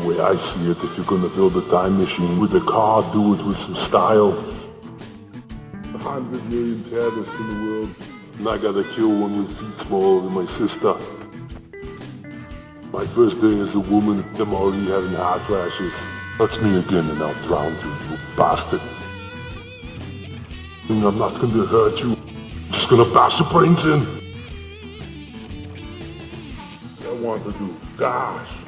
way I see it, if you're gonna build a time machine with a car, do it with some style. 100 million terrorists in the world, and I gotta kill one with feet smaller than my sister. My first day as a woman, I'm already having heart crashes. Touch me again and I'll drown you, you bastard. And I'm not gonna hurt you, I'm just gonna bash your brains in. I want to do, gosh.